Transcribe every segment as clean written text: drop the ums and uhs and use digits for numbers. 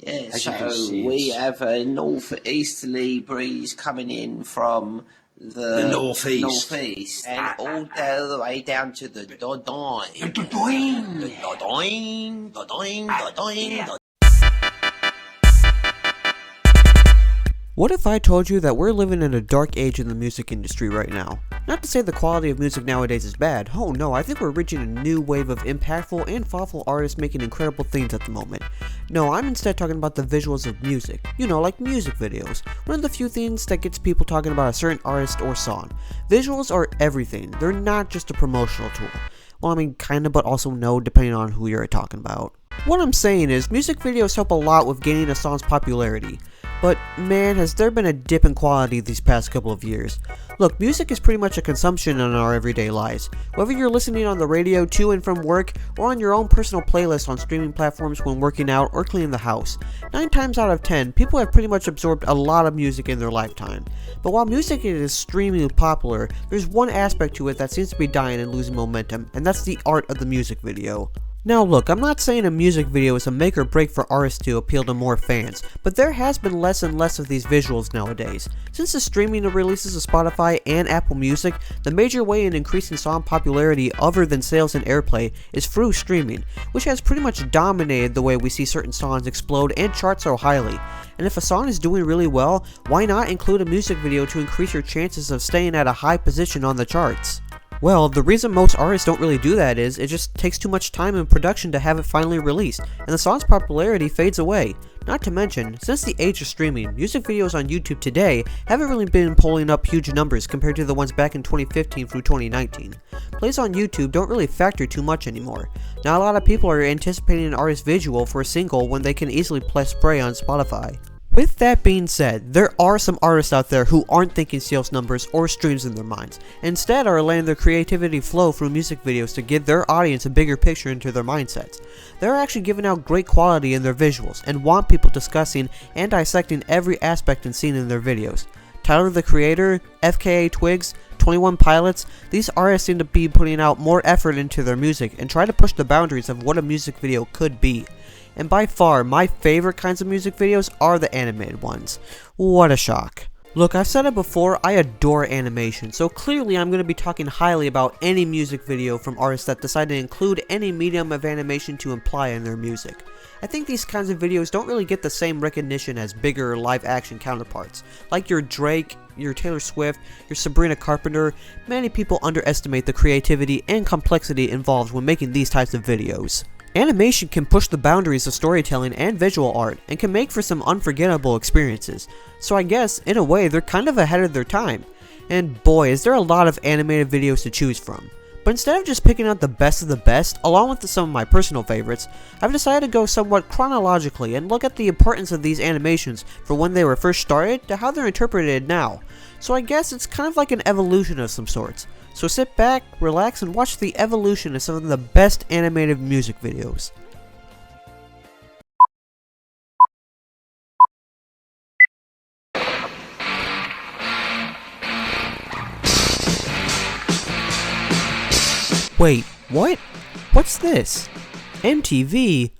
Yeah, As you can so see, we it's have a northeasterly breeze coming in from the the northeast. northeast and all the way down to the Dodine. Doing. The Dodine, Dodine, Dodine, What if I told you that we're living in a dark age in the music industry right now? Not to say the quality of music nowadays is bad, oh no, I think we're reaching a new wave of impactful and thoughtful artists making incredible things at the moment. No, I'm instead talking about the visuals of music, you know, like music videos. One of the few things that gets people talking about a certain artist or song. Visuals are everything, they're not just a promotional tool. Well, I mean, kinda, but also no, depending on who you're talking about. What I'm saying is, music videos help a lot with gaining a song's popularity. But man, has there been a dip in quality these past couple of years. Look, music is pretty much a consumption in our everyday lives. Whether you're listening on the radio to and from work, or on your own personal playlist on streaming platforms when working out or cleaning the house, 9 times out of 10, people have pretty much absorbed a lot of music in their lifetime. But while music is extremely popular, there's one aspect to it that seems to be dying and losing momentum, and that's the art of the music video. Now look, I'm not saying a music video is a make or break for artists to appeal to more fans, but there has been less and less of these visuals nowadays. Since the streaming releases of Spotify and Apple Music, the major way in increasing song popularity other than sales and airplay is through streaming, which has pretty much dominated the way we see certain songs explode and chart so highly. And if a song is doing really well, why not include a music video to increase your chances of staying at a high position on the charts? Well, the reason most artists don't really do that is, it just takes too much time in production to have it finally released, and the song's popularity fades away. Not to mention, since the age of streaming, music videos on YouTube today haven't really been pulling up huge numbers compared to the ones back in 2015 through 2019. Plays on YouTube don't really factor too much anymore. Not a lot of people are anticipating an artist's visual for a single when they can easily press play on Spotify. With that being said, there are some artists out there who aren't thinking sales numbers or streams in their minds, and instead are letting their creativity flow through music videos to give their audience a bigger picture into their mindsets. They're actually giving out great quality in their visuals, and want people discussing and dissecting every aspect and scene in their videos. Tyler the Creator, FKA Twigs, 21 Pilots, these artists seem to be putting out more effort into their music and try to push the boundaries of what a music video could be. And by far, my favorite kinds of music videos are the animated ones. What a shock. Look, I've said it before, I adore animation, so clearly I'm going to be talking highly about any music video from artists that decide to include any medium of animation to imply in their music. I think these kinds of videos don't really get the same recognition as bigger live-action counterparts, like your Drake, your Taylor Swift, your Sabrina Carpenter. Many people underestimate the creativity and complexity involved when making these types of videos. Animation can push the boundaries of storytelling and visual art, and can make for some unforgettable experiences. So I guess, in a way, they're kind of ahead of their time. And boy, is there a lot of animated videos to choose from. But instead of just picking out the best of the best, along with some of my personal favorites, I've decided to go somewhat chronologically and look at the importance of these animations from when they were first started to how they're interpreted now. So I guess it's kind of like an evolution of some sorts. So sit back, relax, and watch the evolution of some of the best animated music videos. Wait, what? What's this? MTV?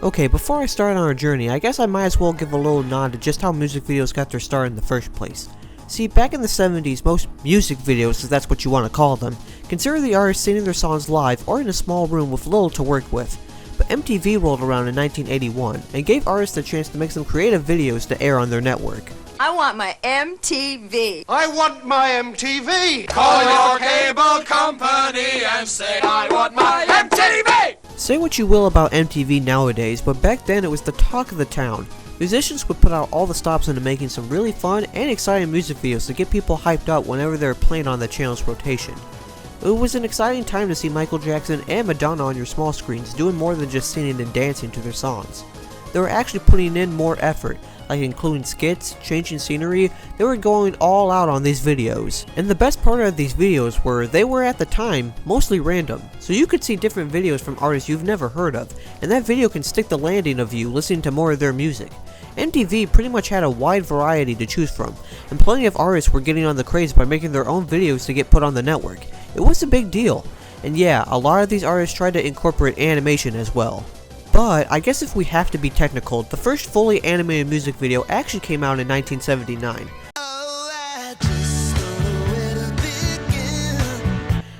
Okay, before I start on our journey, I guess I might as well give a little nod to just how music videos got their start in the first place. See, back in the 70s, most music videos, if that's what you want to call them, consider the artist singing their songs live or in a small room with little to work with. But MTV rolled around in 1981 and gave artists a chance to make some creative videos to air on their network. I want my MTV. I want my MTV. Call your cable company and say I want my MTV! Say what you will about MTV nowadays, but back then it was the talk of the town. Musicians would put out all the stops into making some really fun and exciting music videos to get people hyped up whenever they were playing on the channel's rotation. It was an exciting time to see Michael Jackson and Madonna on your small screens doing more than just singing and dancing to their songs. They were actually putting in more effort, like including skits, changing scenery. They were going all out on these videos. And the best part of these videos were, they were at the time mostly random, so you could see different videos from artists you've never heard of, and that video can stick the landing of you listening to more of their music. MTV pretty much had a wide variety to choose from, and plenty of artists were getting on the craze by making their own videos to get put on the network. It was a big deal, and yeah, a lot of these artists tried to incorporate animation as well. But I guess if we have to be technical, the first fully animated music video actually came out in 1979.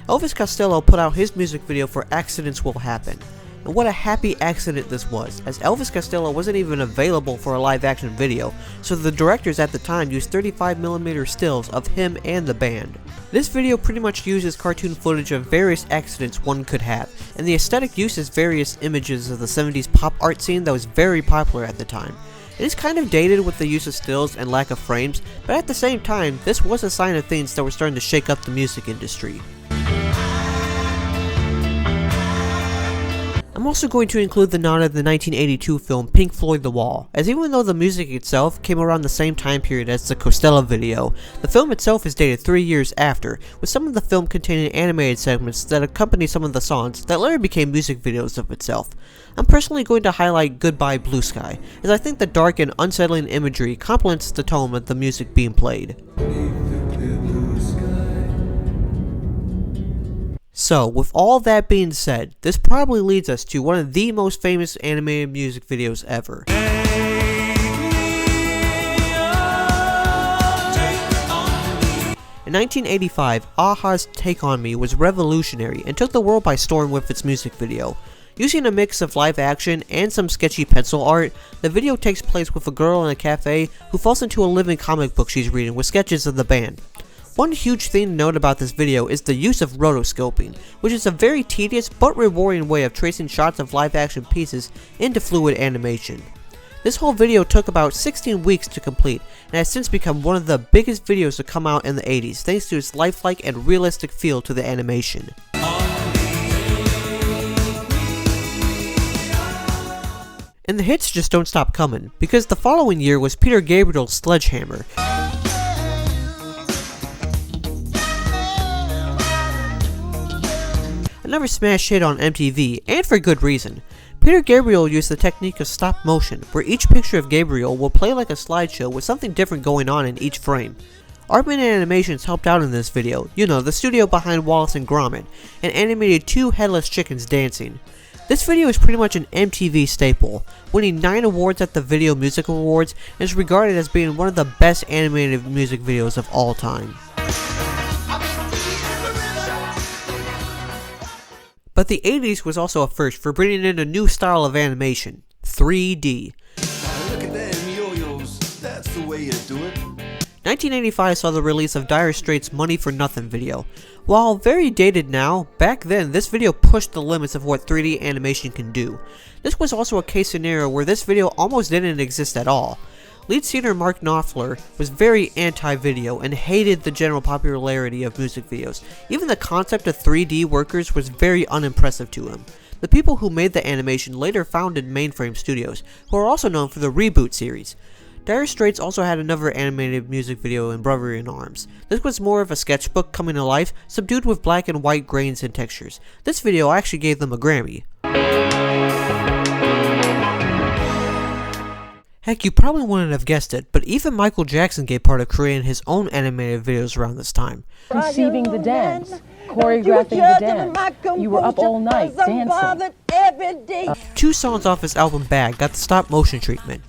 Elvis Costello put out his music video for Accidents Will Happen. And what a happy accident this was, as Elvis Costello wasn't even available for a live action video, so the directors at the time used 35mm stills of him and the band. This video pretty much uses cartoon footage of various accidents one could have, and the aesthetic uses various images of the 70s pop art scene that was very popular at the time. It is kind of dated with the use of stills and lack of frames, but at the same time, this was a sign of things that were starting to shake up the music industry. I'm also going to include the nod of the 1982 film Pink Floyd The Wall, as even though the music itself came around the same time period as the Costello video, the film itself is dated 3 years after, with some of the film containing animated segments that accompany some of the songs that later became music videos of itself. I'm personally going to highlight Goodbye Blue Sky, as I think the dark and unsettling imagery complements the tone of the music being played. So, with all that being said, this probably leads us to one of the most famous animated music videos ever. In 1985, a-ha's Take On Me was revolutionary and took the world by storm with its music video. Using a mix of live action and some sketchy pencil art, the video takes place with a girl in a cafe who falls into a living comic book she's reading with sketches of the band. One huge thing to note about this video is the use of rotoscoping, which is a very tedious but rewarding way of tracing shots of live action pieces into fluid animation. This whole video took about 16 weeks to complete and has since become one of the biggest videos to come out in the 80s thanks to its lifelike and realistic feel to the animation. And the hits just don't stop coming, because the following year was Peter Gabriel's Sledgehammer. Another smash hit on MTV, and for good reason. Peter Gabriel used the technique of stop motion, where each picture of Gabriel will play like a slideshow with something different going on in each frame. Aardman Animations helped out in this video, you know, the studio behind Wallace and Gromit, and animated 2 headless chickens dancing. This video is pretty much an MTV staple, winning 9 awards at the Video Music Awards, and is regarded as being one of the best animated music videos of all time. But the 80s was also a first for bringing in a new style of animation, 3D. Look at them yo-yos, that's the way you do it. 1985 saw the release of Dire Straits' Money for Nothing video. While very dated now, back then this video pushed the limits of what 3D animation can do. This was also a case scenario where this video almost didn't exist at all. Lead singer Mark Knopfler was very anti-video and hated the general popularity of music videos. Even the concept of 3D workers was very unimpressive to him. The people who made the animation later founded Mainframe Studios, who are also known for the Reboot series. Dire Straits also had another animated music video in Brother in Arms. This was more of a sketchbook coming to life, subdued with black and white grains and textures. This video actually gave them a Grammy. Heck, you probably wouldn't have guessed it, but even Michael Jackson gave part of creating his own animated videos around this time. Conceiving the dance, choreographing the dance. You were up all night dancing. 2 songs off his album Bag got the stop motion treatment.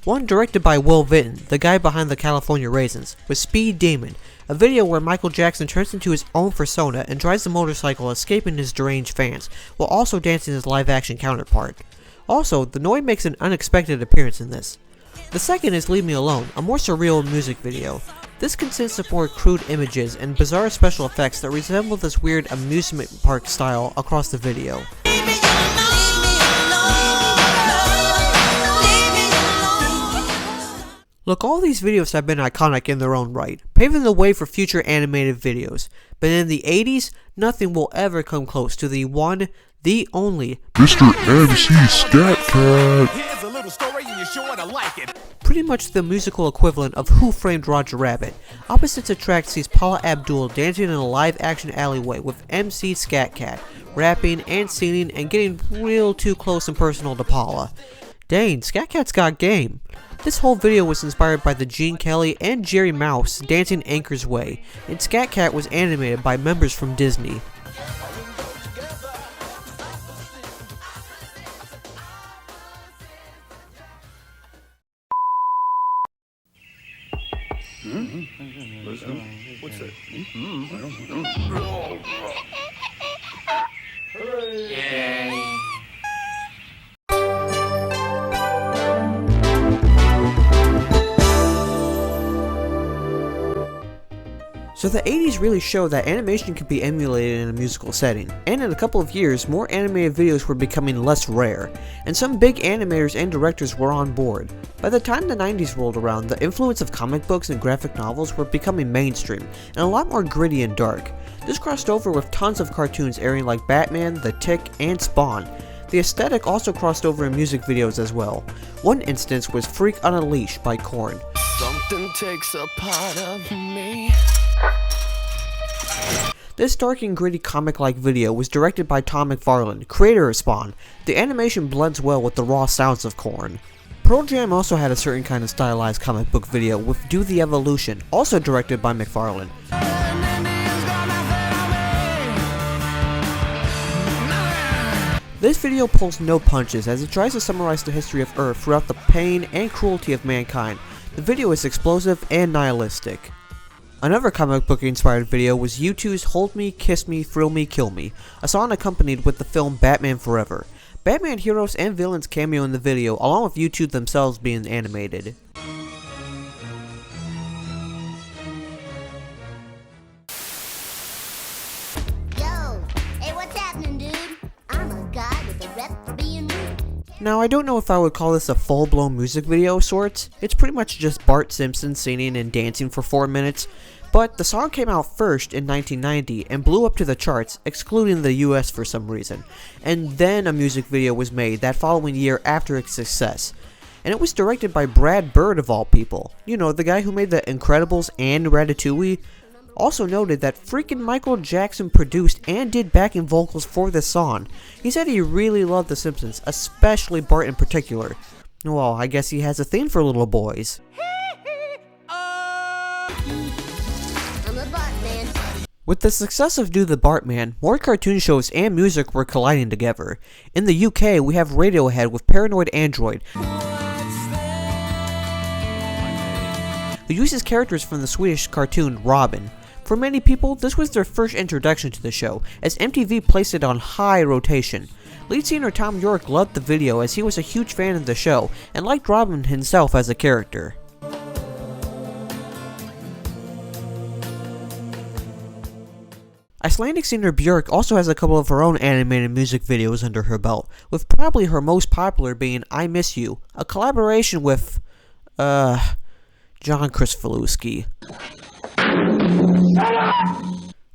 One directed by Will Vinton, the guy behind the California Raisins, was Speed Demon, a video where Michael Jackson turns into his own persona and drives the motorcycle escaping his deranged fans, while also dancing his live-action counterpart. Also, the Noi makes an unexpected appearance in this. The second is Leave Me Alone, a more surreal music video. This consists of more crude images and bizarre special effects that resemble this weird amusement park style across the video. Look, all these videos have been iconic in their own right, paving the way for future animated videos. But in the 80s, nothing will ever come close to the one, the only Mr. MC Scat Cat. Here's a little story and you're sure to like it. pretty much the musical equivalent of Who Framed Roger Rabbit. Opposites attract sees Paula Abdul dancing in a live-action alleyway with MC Scat Cat, rapping and singing and getting real too close and personal to Paula. Dang, Scat Cat's got game. This whole video was inspired by the Gene Kelly and Jerry Mouse dancing Anchor's Way, and Scat Cat was animated by members from Disney. What's that? So the 80s really showed that animation could be emulated in a musical setting, and in a couple of years, more animated videos were becoming less rare, and some big animators and directors were on board. By the time the 90s rolled around, the influence of comic books and graphic novels were becoming mainstream, and a lot more gritty and dark. This crossed over with tons of cartoons airing like Batman, The Tick, and Spawn. The aesthetic also crossed over in music videos as well. One instance was Freak on a Leash by Korn. Something takes a part of me. This dark and gritty comic-like video was directed by Tom McFarlane, creator of Spawn. The animation blends well with the raw sounds of Korn. Pearl Jam also had a certain kind of stylized comic book video with Do the Evolution, also directed by McFarlane. This video pulls no punches as it tries to summarize the history of Earth throughout the pain and cruelty of mankind. The video is explosive and nihilistic. Another comic book inspired video was U2's Hold Me, Kiss Me, Thrill Me, Kill Me, a song accompanied with the film Batman Forever. Batman heroes and villains cameo in the video, along with U2 themselves being animated. Yo, hey, what's happening, dude? I'm a guy with a rep for being rude. Now, I don't know if I would call this a full-blown music video of sorts. It's pretty much just Bart Simpson singing and dancing for 4 minutes. But the song came out first in 1990 and blew up to the charts, excluding the US for some reason. And then a music video was made that following year after its success. And it was directed by Brad Bird of all people. You know, the guy who made The Incredibles and Ratatouille. Also noted that freaking Michael Jackson produced and did backing vocals for this song. He said he really loved The Simpsons, especially Bart in particular. Well, I guess he has a thing for little boys. I'm a Bartman. With the success of Do the Bartman, more cartoon shows and music were colliding together. In the UK, we have Radiohead with Paranoid Android, who uses characters from the Swedish cartoon Robin. For many people, this was their first introduction to the show, as MTV placed it on high rotation. Lead singer Tom York loved the video as he was a huge fan of the show, and liked Robin himself as a character. Icelandic singer Björk also has a couple of her own animated music videos under her belt, with probably her most popular being I Miss You, a collaboration with, John Krzyzewski.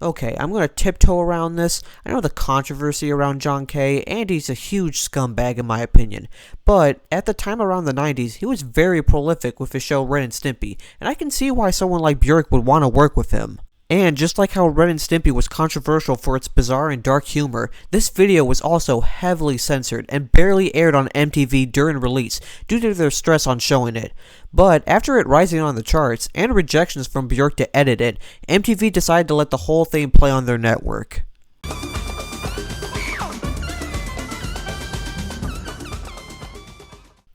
Okay, I'm gonna tiptoe around this. I know the controversy around John K, and he's a huge scumbag in my opinion. But at the time around the 90s, he was very prolific with his show Ren and Stimpy, and I can see why someone like Björk would want to work with him. And just like how Ren and Stimpy was controversial for its bizarre and dark humor, this video was also heavily censored and barely aired on MTV during release due to their stress on showing it. But after it rising on the charts and rejections from Björk to edit it, MTV decided to let the whole thing play on their network.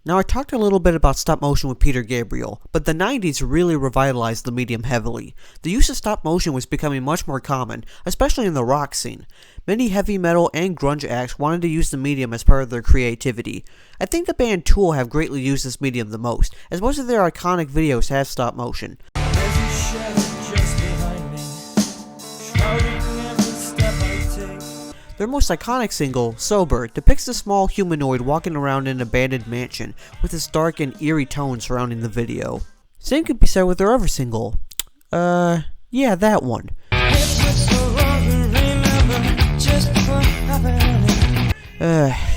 Now, I talked a little bit about stop motion with Peter Gabriel, but the 90s really revitalized the medium heavily. The use of stop motion was becoming much more common, especially in the rock scene. Many heavy metal and grunge acts wanted to use the medium as part of their creativity. I think the band Tool have greatly used this medium the most, as most of their iconic videos have stop motion. Their most iconic single, Sober, depicts a small humanoid walking around an abandoned mansion, with its dark and eerie tone surrounding the video. Same could be said with their other single. Yeah, that one.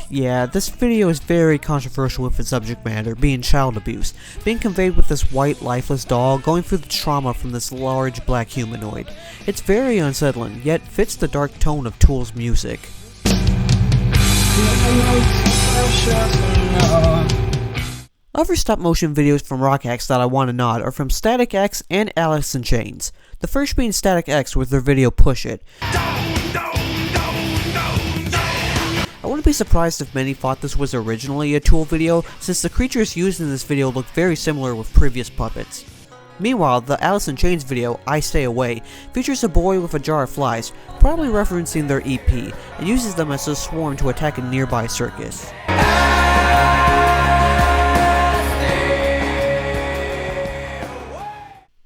Yeah, this video is very controversial with its subject matter, being child abuse, being conveyed with this white, lifeless doll going through the trauma from this large black humanoid. It's very unsettling, yet fits the dark tone of Tool's music. Other stop-motion videos from rock acts that I want to nod are from Static X and Alice in Chains. The first being Static X with their video Push It. I wouldn't be surprised if many thought this was originally a Tool video, since the creatures used in this video look very similar with previous puppets. Meanwhile, the Alice in Chains video, I Stay Away, features a boy with a jar of flies, probably referencing their EP, and uses them as a swarm to attack a nearby circus.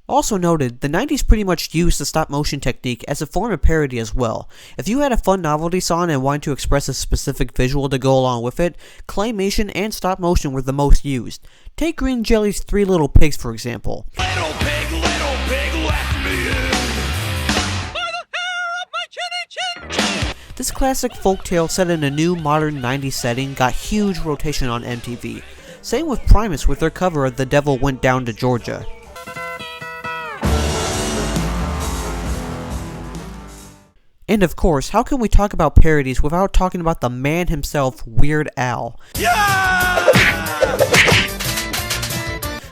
Also noted, the 90s pretty much used the stop-motion technique as a form of parody as well. If you had a fun novelty song and wanted to express a specific visual to go along with it, claymation and stop-motion were the most used. Take Green Jelly's Three Little Pigs for example. Little pig left me in. By the hair of my chinny chin. This classic folktale set in a new modern 90s setting got huge rotation on MTV. Same with Primus with their cover of The Devil Went Down to Georgia. And of course, how can we talk about parodies without talking about the man himself, Weird Al? Yeah!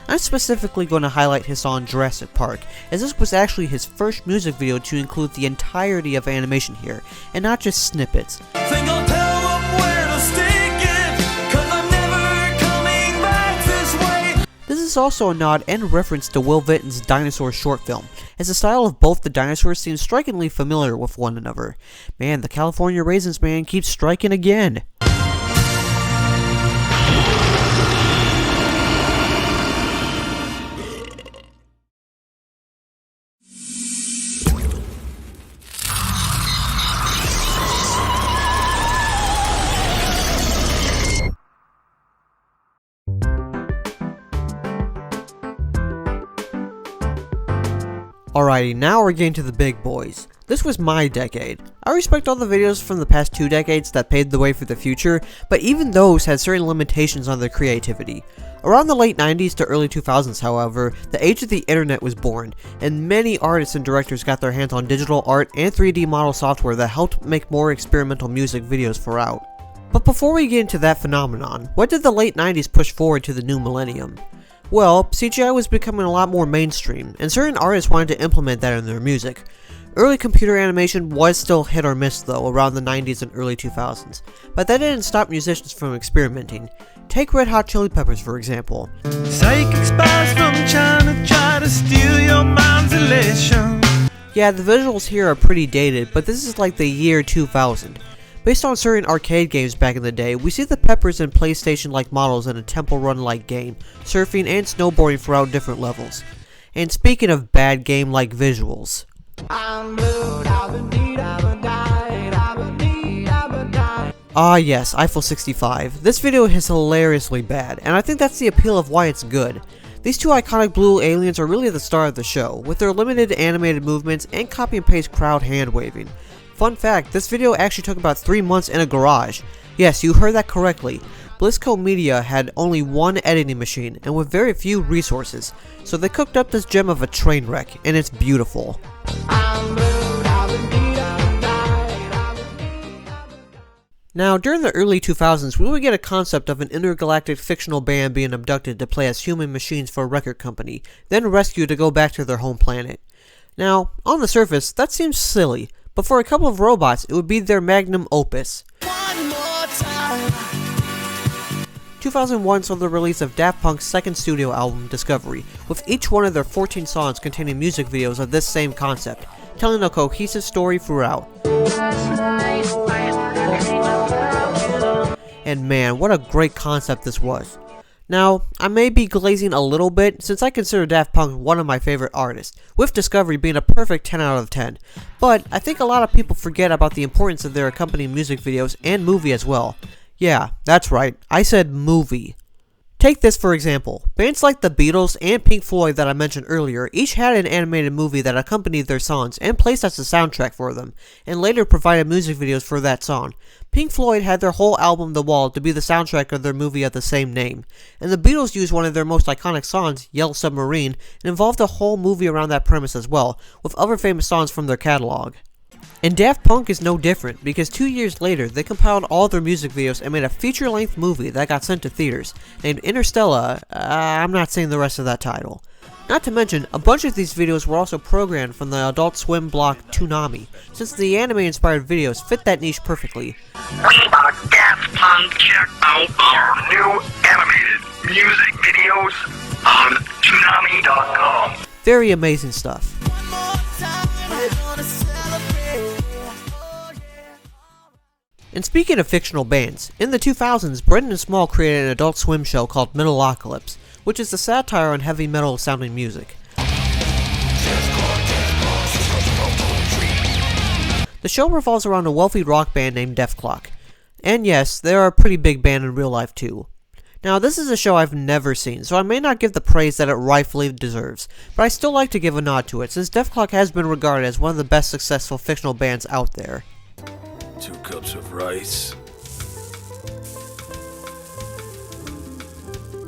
I'm specifically going to highlight his song Jurassic Park, as this was actually his first music video to include the entirety of animation here, and not just snippets. Think I'll tell them where to stick it, 'cause I'm never coming back this way. This is also a nod and reference to Will Vinton's Dinosaur short film, as the style of both the dinosaurs seems strikingly familiar with one another. Man, the California Raisins man keeps striking again. Alrighty, now we're getting to the big boys. This was my decade. I respect all the videos from the past 2 decades that paved the way for the future, but even those had certain limitations on their creativity. Around the late 90s to early 2000s, however, the age of the internet was born, and many artists and directors got their hands on digital art and 3D model software that helped make more experimental music videos throughout. But before we get into that phenomenon, what did the late 90s push forward to the new millennium? Well, CGI was becoming a lot more mainstream, and certain artists wanted to implement that in their music. Early computer animation was still hit or miss though around the 90s and early 2000s, but that didn't stop musicians from experimenting. Take Red Hot Chili Peppers for example. Psychic spies from China try to steal your mind's elation. Yeah, the visuals here are pretty dated, but this is like the year 2000. Based on certain arcade games back in the day, we see the Peppers in PlayStation-like models in a Temple Run-like game, surfing and snowboarding throughout different levels. And speaking of bad game-like visuals... Ah yes, Eiffel 65. This video is hilariously bad, and I think that's the appeal of why it's good. These two iconic blue aliens are really the star of the show, with their limited animated movements and copy and paste crowd hand waving. Fun fact, this video actually took about 3 months in a garage. Yes, you heard that correctly. Blissco Media had only one editing machine and with very few resources, so they cooked up this gem of a train wreck, and it's beautiful. Now, during the early 2000s, we would get a concept of an intergalactic fictional band being abducted to play as human machines for a record company, then rescued to go back to their home planet. Now, on the surface, that seems silly, but for a couple of robots, it would be their magnum opus. 2001 saw the release of Daft Punk's second studio album, Discovery, with each one of their 14 songs containing music videos of this same concept, telling a cohesive story throughout. And man, what a great concept this was. Now, I may be glazing a little bit since I consider Daft Punk one of my favorite artists, with Discovery being a perfect 10 out of 10, but I think a lot of people forget about the importance of their accompanying music videos and movie as well. Yeah, that's right, I said movie. Take this for example, bands like the Beatles and Pink Floyd that I mentioned earlier each had an animated movie that accompanied their songs and placed as the soundtrack for them, and later provided music videos for that song. Pink Floyd had their whole album The Wall to be the soundtrack of their movie of the same name, and the Beatles used one of their most iconic songs, Yellow Submarine, and involved a whole movie around that premise as well, with other famous songs from their catalog. And Daft Punk is no different, because 2 years later, they compiled all their music videos and made a feature-length movie that got sent to theaters, named Interstellar. I'm not saying the rest of that title. Not to mention, a bunch of these videos were also programmed from the Adult Swim block Toonami, since the anime-inspired videos fit that niche perfectly. We are Daft Punk. Check out our new animated music videos on Toonami.com. Very amazing stuff. And speaking of fictional bands, in the 2000s, Brendan Small created an Adult Swim show called Metalocalypse, which is a satire on heavy metal sounding music. The show revolves around a wealthy rock band named Def Clock. And yes, they are a pretty big band in real life too. Now, this is a show I've never seen, so I may not give the praise that it rightfully deserves, but I still like to give a nod to it, since Def Clock has been regarded as one of the best successful fictional bands out there. 2 cups of rice.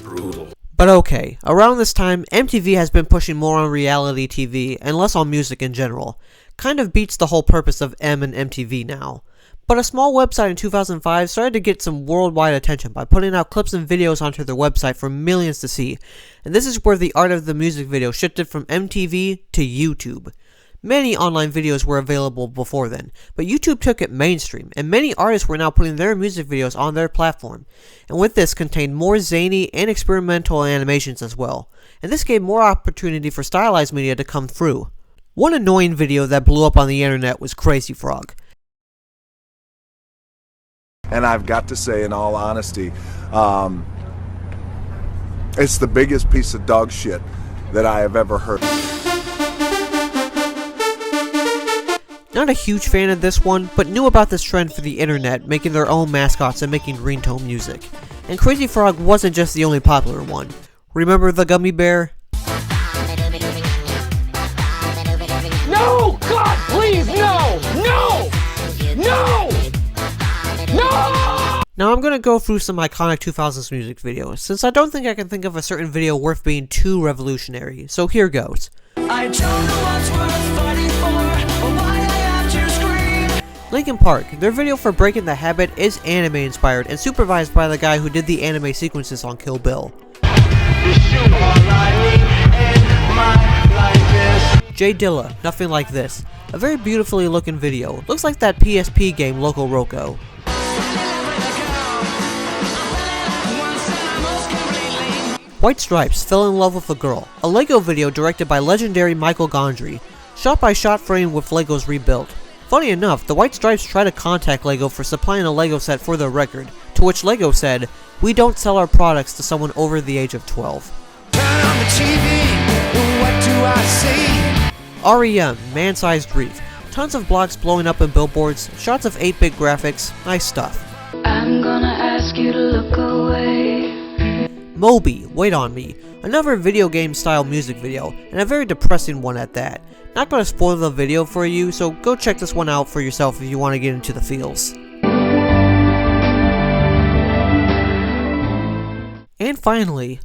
Brutal. But okay, around this time, MTV has been pushing more on reality TV and less on music in general. Kind of beats the whole purpose of M and MTV now. But a small website in 2005 started to get some worldwide attention by putting out clips and videos onto their website for millions to see. And this is where the art of the music video shifted from MTV to YouTube. Many online videos were available before then, but YouTube took it mainstream, and many artists were now putting their music videos on their platform. And with this contained more zany and experimental animations as well. And this gave more opportunity for stylized media to come through. One annoying video that blew up on the internet was Crazy Frog. And I've got to say, in all honesty, it's the biggest piece of dog shit that I have ever heard. Not a huge fan of this one, but knew about this trend for the internet, making their own mascots and making ringtone music. And Crazy Frog wasn't just the only popular one. Remember the gummy bear? No! God, please, no! No! No! No! Now I'm gonna go through some iconic 2000s music videos, since I don't think I can think of a certain video worth being too revolutionary, so here goes. I don't know what's worth fighting for, or why I have to scream. Linkin Park, their video for Breaking the Habit is anime inspired and supervised by the guy who did the anime sequences on Kill Bill. Jay Dilla, Nothing Like This. A very beautifully looking video. Looks like that PSP game Loco Roco. White Stripes, Fell in Love with a Girl. A Lego video directed by legendary Michael Gondry. Shot by shot frame with Legos rebuilt. Funny enough, the White Stripes tried to contact Lego for supplying a Lego set for their record, to which Lego said, "We don't sell our products to someone over the age of 12. Turn on the TV, what do I see? REM, Man-Sized Grief. Tons of blocks blowing up in billboards, shots of 8-bit graphics, nice stuff. I'm gonna ask you to look away. Moby, Wait on Me. Another video game style music video, and a very depressing one at that. Not gonna spoil the video for you, so go check this one out for yourself if you want to get into the feels. And finally,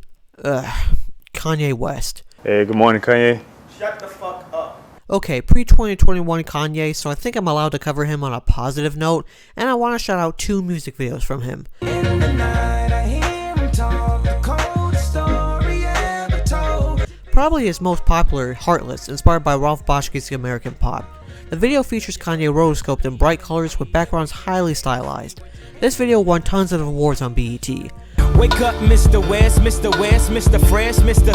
Kanye West. Hey, good morning, Kanye. Shut the fuck up. Okay, pre-2021 Kanye, so I think I'm allowed to cover him on a positive note, and I want to shout out 2 music videos from him. In the night, I hear him talk, the coldest story ever told. Probably his most popular, Heartless, inspired by Ralph Bakshi's American Pop. The video features Kanye rotoscoped in bright colors with backgrounds highly stylized. This video won tons of awards on BET. Wake up, Mr. West, Mr. West, Mr. Fresh, Mr.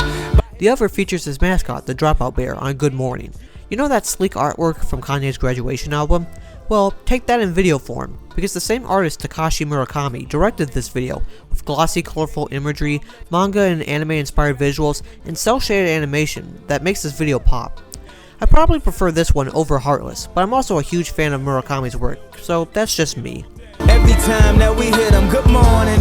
The other features his mascot, the Dropout Bear, on Good Morning. You know that sleek artwork from Kanye's graduation album? Well, take that in video form, because the same artist Takashi Murakami directed this video with glossy, colorful imagery, manga and anime inspired visuals, and cel-shaded animation that makes this video pop. I probably prefer this one over Heartless, but I'm also a huge fan of Murakami's work, so that's just me. Every time that we hit them, good morning.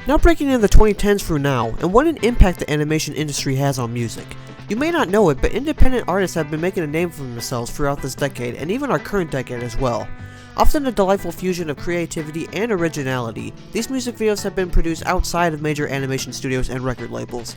Now breaking into the 2010s for now, and what an impact the animation industry has on music. You may not know it, but independent artists have been making a name for themselves throughout this decade, and even our current decade as well. Often a delightful fusion of creativity and originality, these music videos have been produced outside of major animation studios and record labels.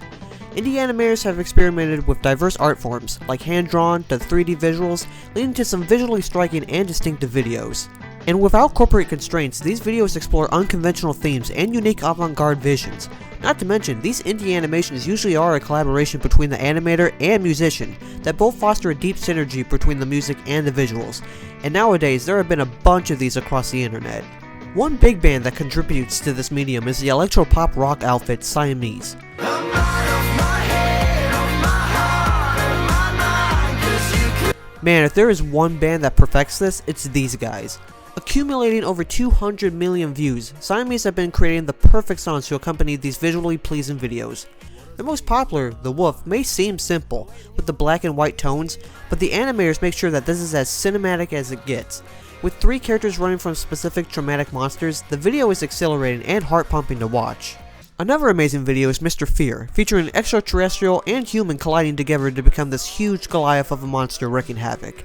Indie animators have experimented with diverse art forms, like hand-drawn to 3D visuals, leading to some visually striking and distinctive videos. And without corporate constraints, these videos explore unconventional themes and unique avant-garde visions. Not to mention, these indie animations usually are a collaboration between the animator and musician that both foster a deep synergy between the music and the visuals. And nowadays, there have been a bunch of these across the internet. One big band that contributes to this medium is the electro-pop rock outfit Siamese. Man, if there is one band that perfects this, it's these guys. Accumulating over 200 million views, Siamese have been creating the perfect songs to accompany these visually pleasing videos. The most popular, The Wolf, may seem simple, with the black and white tones, but the animators make sure that this is as cinematic as it gets. With 3 characters running from specific traumatic monsters, the video is exhilarating and heart-pumping to watch. Another amazing video is Mr. Fear, featuring an extraterrestrial and human colliding together to become this huge Goliath of a monster wreaking havoc.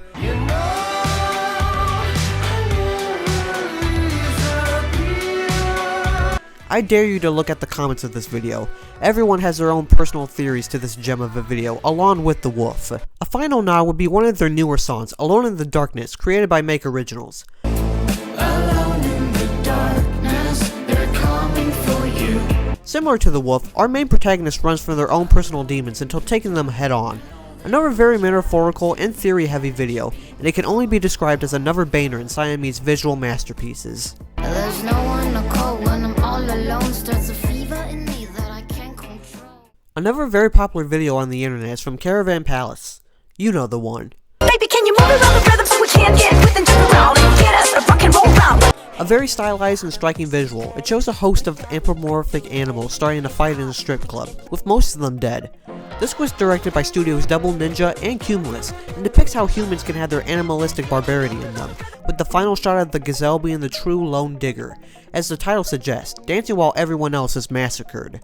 I dare you to look at the comments of this video. Everyone has their own personal theories to this gem of a video, along with The Wolf. A final nod would be one of their newer songs, Alone in the Darkness, created by Make Originals. Alone in the darkness, they're coming for you. Similar to The Wolf, our main protagonist runs from their own personal demons until taking them head on. Another very metaphorical and theory-heavy video, and it can only be described as another banger in Siamese visual masterpieces. There's no one to call when I'm all alone. Starts a fever in me that I can't control. Another very popular video on the internet is from Caravan Palace. You know the one. Baby, can you move around the rhythm so we can get with and jump around and get us a rock and roll round? A very stylized and striking visual, it shows a host of anthropomorphic animals starting to fight in a strip club, with most of them dead. This was directed by studios Double Ninja and Cumulus, and depicts how humans can have their animalistic barbarity in them, with the final shot of the gazelle being the true lone digger, as the title suggests, dancing while everyone else is massacred.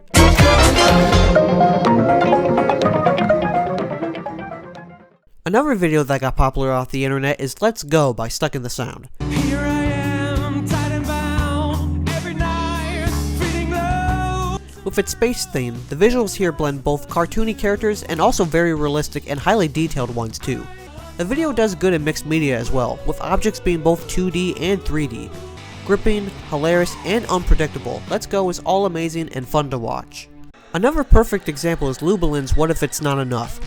Another video that got popular off the internet is Let's Go by Stuck in the Sound. Here I am, tied and bound, every night, feeling low. With its space theme, the visuals here blend both cartoony characters and also very realistic and highly detailed ones too. The video does good in mixed media as well, with objects being both 2D and 3D. Gripping, hilarious, and unpredictable, Let's Go is all amazing and fun to watch. Another perfect example is Lubalin's What If It's Not Enough.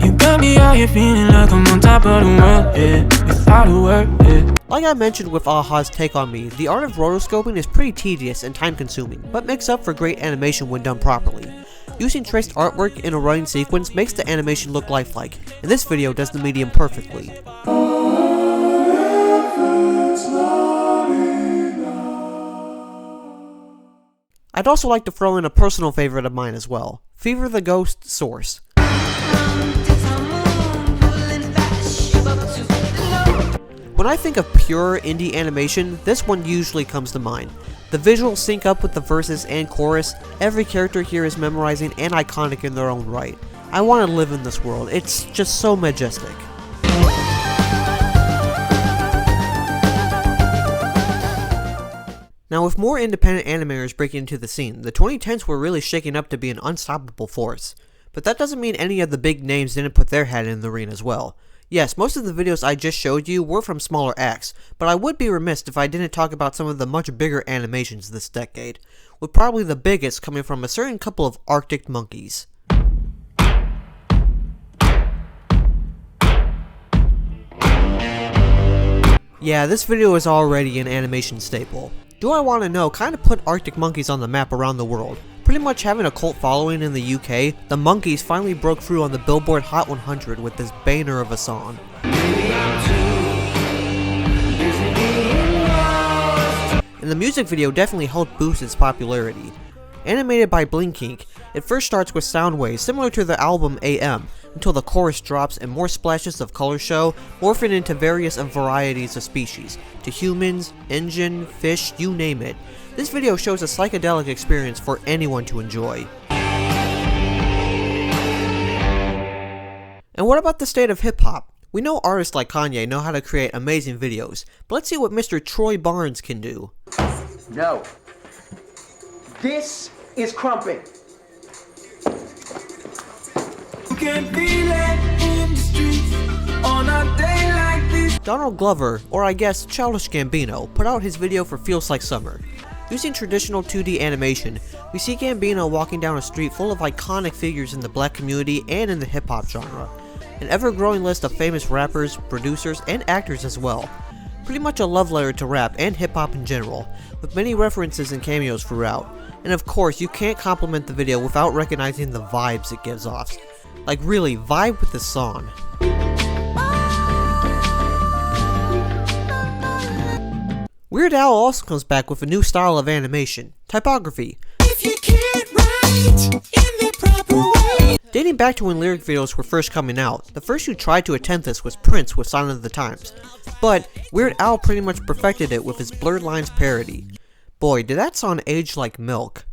You got me out here feeling like I'm on top of the world, yeah, without a word, yeah. Like I mentioned with Aha's Take On Me, the art of rotoscoping is pretty tedious and time-consuming, but makes up for great animation when done properly. Using traced artwork in a running sequence makes the animation look lifelike, and this video does the medium perfectly. I'd also like to throw in a personal favorite of mine as well, Fever the Ghost Source. When I think of pure indie animation, this one usually comes to mind. The visuals sync up with the verses and chorus, every character here is memorizing and iconic in their own right. I want to live in this world, it's just so majestic. Now with more independent animators breaking into the scene, the 2010s were really shaking up to be an unstoppable force. But that doesn't mean any of the big names didn't put their hat in the ring as well. Yes, most of the videos I just showed you were from smaller acts, but I would be remiss if I didn't talk about some of the much bigger animations this decade, with probably the biggest coming from a certain couple of Arctic monkeys. Yeah, this video is already an animation staple. Do I Want to Know kind of put Arctic monkeys on the map around the world. Pretty much having a cult following in the UK, the Monkeys finally broke through on the Billboard Hot 100 with this banger of a song. And the music video definitely helped boost its popularity. Animated by Blink Inc., it first starts with sound waves similar to the album AM, until the chorus drops and more splashes of color show, morphing into various varieties of species, to humans, engine, fish, you name it. This video shows a psychedelic experience for anyone to enjoy. And what about the state of hip-hop? We know artists like Kanye know how to create amazing videos, but let's see what Mr. Troy Barnes can do. No. This is crumping. can feel it in the streets on a day like this. Donald Glover, or I guess Childish Gambino, put out his video for Feels Like Summer. Using traditional 2D animation, we see Gambino walking down a street full of iconic figures in the black community and in the hip-hop genre. An ever-growing list of famous rappers, producers, and actors as well. Pretty much a love letter to rap and hip-hop in general, with many references and cameos throughout. And of course, you can't compliment the video without recognizing the vibes it gives off. Like really, vibe with the song. Weird Al also comes back with a new style of animation, typography. If you can't write in the proper way. Dating back to when lyric videos were first coming out, the first who tried to attempt this was Prince with Sign of the Times. But Weird Al pretty much perfected it with his Blurred Lines parody. Boy, did that song age like milk.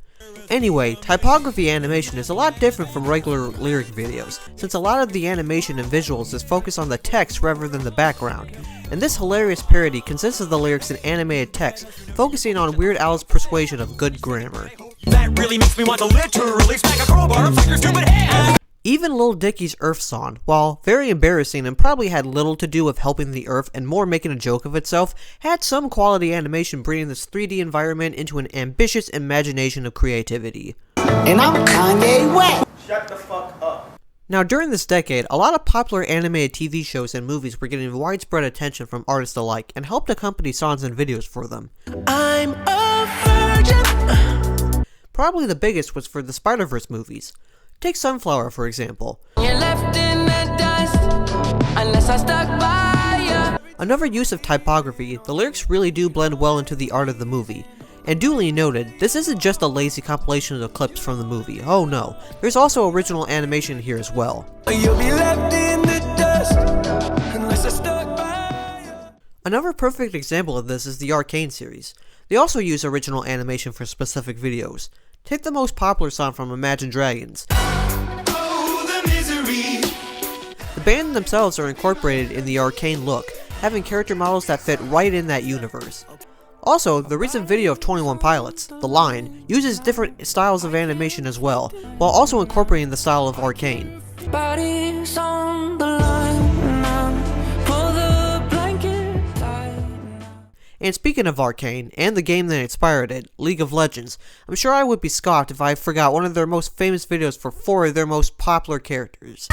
Anyway, typography animation is a lot different from regular lyric videos, since a lot of the animation and visuals is focused on the text rather than the background. And this hilarious parody consists of the lyrics in animated text, focusing on Weird Al's persuasion of good grammar. That really makes me want to literally smack a crowbar upside your stupid head. Even Lil Dicky's Earth song, while very embarrassing and probably had little to do with helping the Earth and more making a joke of itself, had some quality animation bringing this 3D environment into an ambitious imagination of creativity. And I'm Kanye West. Shut the fuck up. Now during this decade, a lot of popular animated TV shows and movies were getting widespread attention from artists alike and helped accompany songs and videos for them. I'm a virgin. Probably the biggest was for the Spider-Verse movies. Take Sunflower for example. You're left in the dust unless I stuck by you. Another use of typography, the lyrics really do blend well into the art of the movie. And duly noted, this isn't just a lazy compilation of clips from the movie, oh no, there's also original animation here as well. You'll be left in the dust unless I stuck by you. Another perfect example of this is the Arcane series. They also use original animation for specific videos. Take the most popular song from Imagine Dragons. Oh, the misery. The band themselves are incorporated in the Arcane look, having character models that fit right in that universe. Also, the recent video of 21 Pilots, The Line, uses different styles of animation as well, while also incorporating the style of Arcane. Bodies on the line now. Pull the blanket tight. And speaking of Arcane, and the game that inspired it, League of Legends, I'm sure I would be scoffed if I forgot one of their most famous videos for 4 of their most popular characters.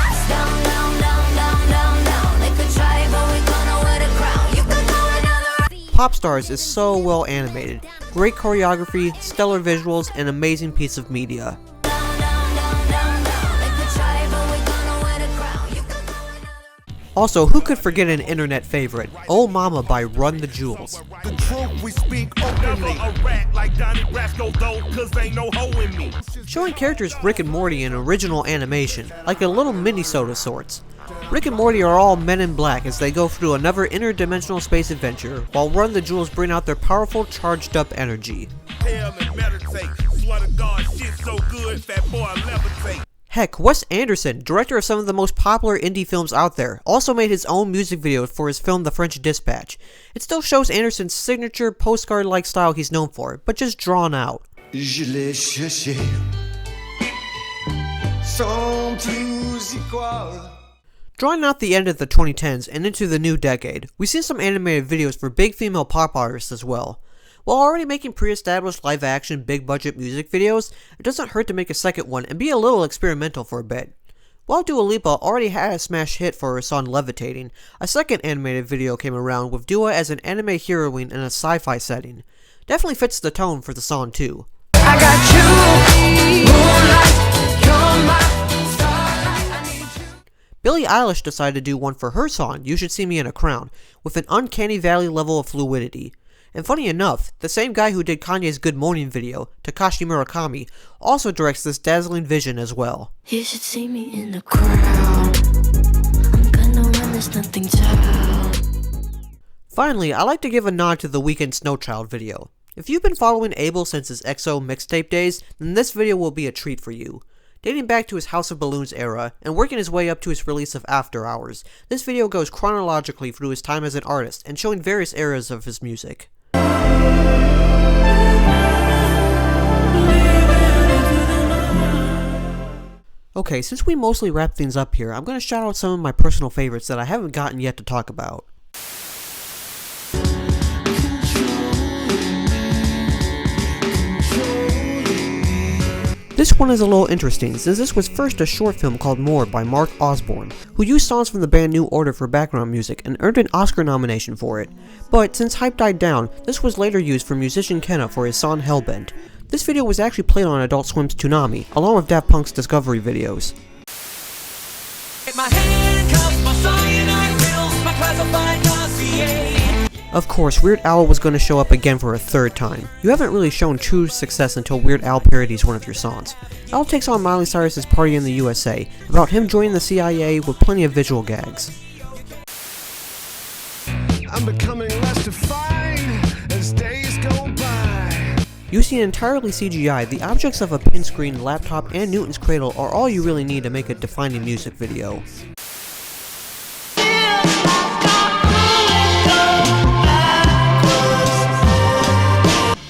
Popstars is so well animated, great choreography, stellar visuals, and amazing piece of media. Also, who could forget an internet favorite, Oh Mama by Run the Jewels. The truth we speak openly. A rat like Donnie Brasco though, 'cause ain't no hoe in me. Showing characters Rick and Morty in original animation, like a little mini-sode of sorts. Rick and Morty are all men in black as they go through another interdimensional space adventure, while Run the Jewels bring out their powerful, charged-up energy. Hell and meditate. Swear to God, shit so good, fat boy, I levitate. Heck, Wes Anderson, director of some of the most popular indie films out there, also made his own music video for his film The French Dispatch. It still shows Anderson's signature postcard-like style he's known for, but just drawn out. Je l'ai cherché sans plus y croire. Drawing out the end of the 2010s and into the new decade, we've seen some animated videos for big female pop artists as well. While already making pre-established live-action, big-budget music videos, it doesn't hurt to make a second one and be a little experimental for a bit. While Dua Lipa already had a smash hit for her song Levitating, a second animated video came around with Dua as an anime heroine in a sci-fi setting. Definitely fits the tone for the song too. I got you, moonlight, you're my starlight, I need you. Billie Eilish decided to do one for her song, You Should See Me in a Crown, with an uncanny valley level of fluidity. And funny enough, the same guy who did Kanye's Good Morning video, Takashi Murakami, also directs this dazzling vision as well. You should see me in the crowd. I'm gonna run this nothing child. Finally, I like to give a nod to the Weeknd Snow Child video. If you've been following Abel since his EXO mixtape days, then this video will be a treat for you. Dating back to his House of Balloons era, and working his way up to his release of After Hours, this video goes chronologically through his time as an artist, and showing various eras of his music. Okay, since we mostly wrap things up here, I'm going to shout out some of my personal favorites that I haven't gotten yet to talk about. This one is a little interesting, since this was first a short film called More by Mark Osborne, who used songs from the band New Order for background music and earned an Oscar nomination for it. But since hype died down, this was later used for musician Kenna for his song Hellbent. This video was actually played on Adult Swim's Toonami, along with Daft Punk's Discovery videos. My handcuffs, my cyanide pills, my classified dossier. Of course, Weird Al was going to show up again for a third time. You haven't really shown true success until Weird Al parodies one of your songs. Al takes on Miley Cyrus's Party in the USA, about him joining the CIA with plenty of visual gags. I'm becoming less defined as days go by. Using entirely CGI, the objects of a pin screen, laptop, and Newton's cradle are all you really need to make a defining music video.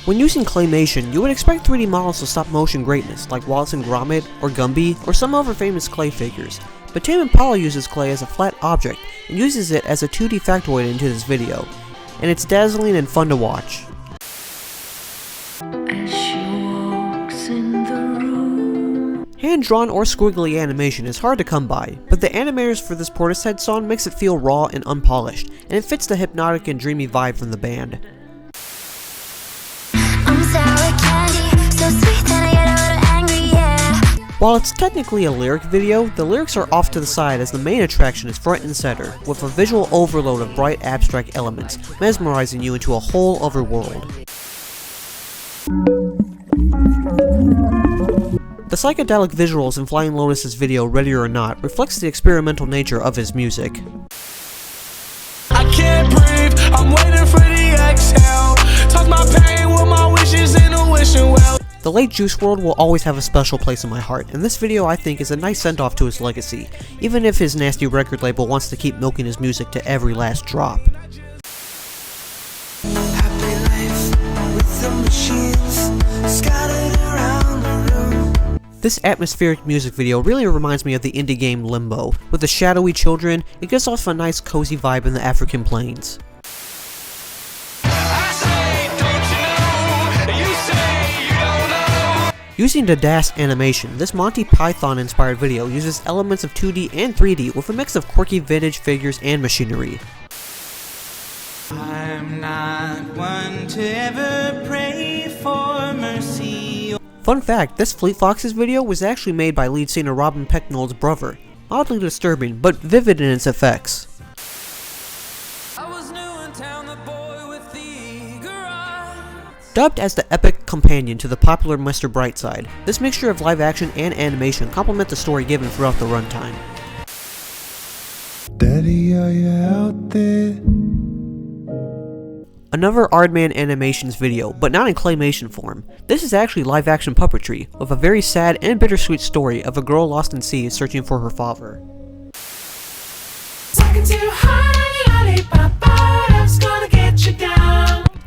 When using claymation, you would expect 3D models to stop motion greatness, like Wallace and Gromit, or Gumby, or some other famous clay figures. But Tame Impala uses clay as a flat object, and uses it as a 2D factoid into this video, and it's dazzling and fun to watch. Hand-drawn or squiggly animation is hard to come by, but the animators for this Portishead song makes it feel raw and unpolished, and it fits the hypnotic and dreamy vibe from the band. While it's technically a lyric video, the lyrics are off to the side as the main attraction is front and center, with a visual overload of bright abstract elements, mesmerizing you into a whole other world. The psychedelic visuals in Flying Lotus's video Ready or Not reflects the experimental nature of his music. I can't breathe, I'm waiting for the exhale. Talk my pain with my wishes in a wishing well. The late Juice WRLD will always have a special place in my heart, and this video I think is a nice send-off to his legacy, even if his nasty record label wants to keep milking his music to every last drop. Happy life with the machines scattered around the room. This atmospheric music video really reminds me of the indie game Limbo. With the shadowy children, it gives off a nice cozy vibe in the African plains. Using the DAS animation, this Monty Python-inspired video uses elements of 2D and 3D with a mix of quirky vintage figures and machinery. I'm not one to ever pray for mercy. Fun fact, this Fleet Foxes video was actually made by lead singer Robin Pecknold's brother. Oddly disturbing, but vivid in its effects. Dubbed as the epic companion to the popular Mr. Brightside, this mixture of live action and animation complement the story given throughout the runtime. Daddy, are you out there? Another Aardman Animations video, but not in claymation form. This is actually live action puppetry, with a very sad and bittersweet story of a girl lost in sea searching for her father.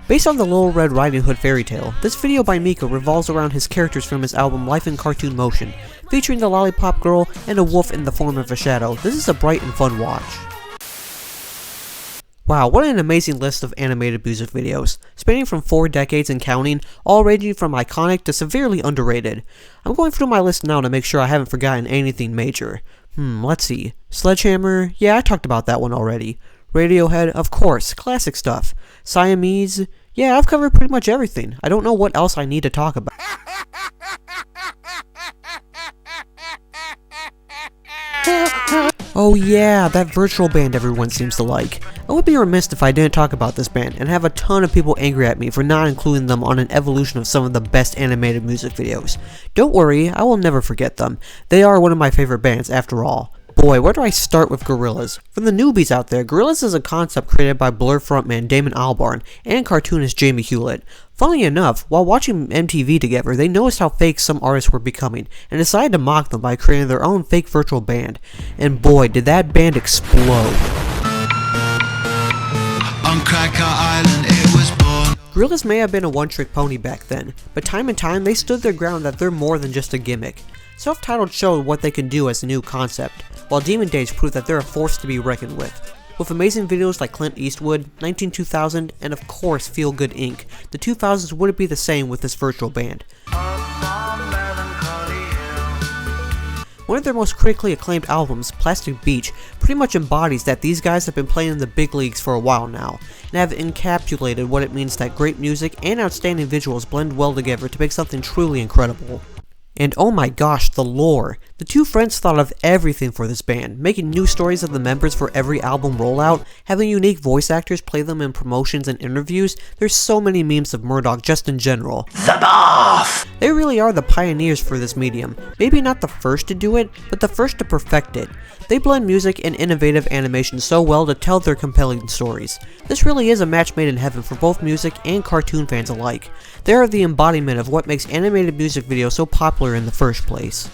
Based on the Little Red Riding Hood fairy tale, this video by Mika revolves around his characters from his album Life in Cartoon Motion, featuring the Lollipop Girl and a wolf in the form of a shadow. This is a bright and fun watch. Wow, what an amazing list of animated music videos, spanning from 4 decades and counting, all ranging from iconic to severely underrated. I'm going through my list now to make sure I haven't forgotten anything major. Let's see. Sledgehammer? Yeah, I talked about that one already. Radiohead? Of course, classic stuff. Siamese? Yeah, I've covered pretty much everything. I don't know what else I need to talk about. Oh yeah, that virtual band everyone seems to like. I would be remiss if I didn't talk about this band and have a ton of people angry at me for not including them on an evolution of some of the best animated music videos. Don't worry, I will never forget them. They are one of my favorite bands after all. Boy, where do I start with Gorillaz? For the newbies out there, Gorillaz is a concept created by Blur frontman Damon Albarn and cartoonist Jamie Hewlett. Funnily enough, while watching MTV together, they noticed how fake some artists were becoming, and decided to mock them by creating their own fake virtual band. And boy, did that band explode. On Cracker Island it was born. Gorillaz may have been a one-trick pony back then, but time and time they stood their ground that they're more than just a gimmick. Self-Titled showed what they can do as a new concept, while Demon Days proved that they're a force to be reckoned with. With amazing videos like Clint Eastwood, 192000, and of course Feel Good Inc., the 2000s wouldn't be the same with this virtual band. One of their most critically acclaimed albums, Plastic Beach, pretty much embodies that these guys have been playing in the big leagues for a while now, and have encapsulated what it means that great music and outstanding visuals blend well together to make something truly incredible. And oh my gosh, the lore! The two friends thought of everything for this band, making new stories of the members for every album rollout, having unique voice actors play them in promotions and interviews. There's so many memes of Murdoch just in general. The Boff! They really are the pioneers for this medium. Maybe not the first to do it, but the first to perfect it. They blend music and innovative animation so well to tell their compelling stories. This really is a match made in heaven for both music and cartoon fans alike. They are the embodiment of what makes animated music videos so popular in the first place.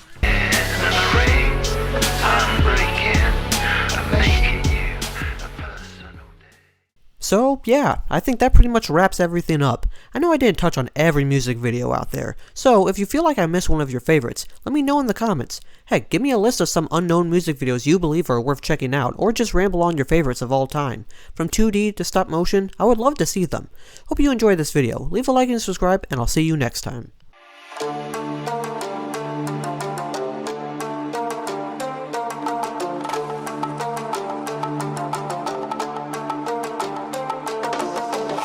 So yeah, I think that pretty much wraps everything up. I know I didn't touch on every music video out there, so if you feel like I missed one of your favorites, let me know in the comments. Heck, give me a list of some unknown music videos you believe are worth checking out, or just ramble on your favorites of all time. From 2D to stop motion, I would love to see them. Hope you enjoyed this video. Leave a like and subscribe, and I'll see you next time.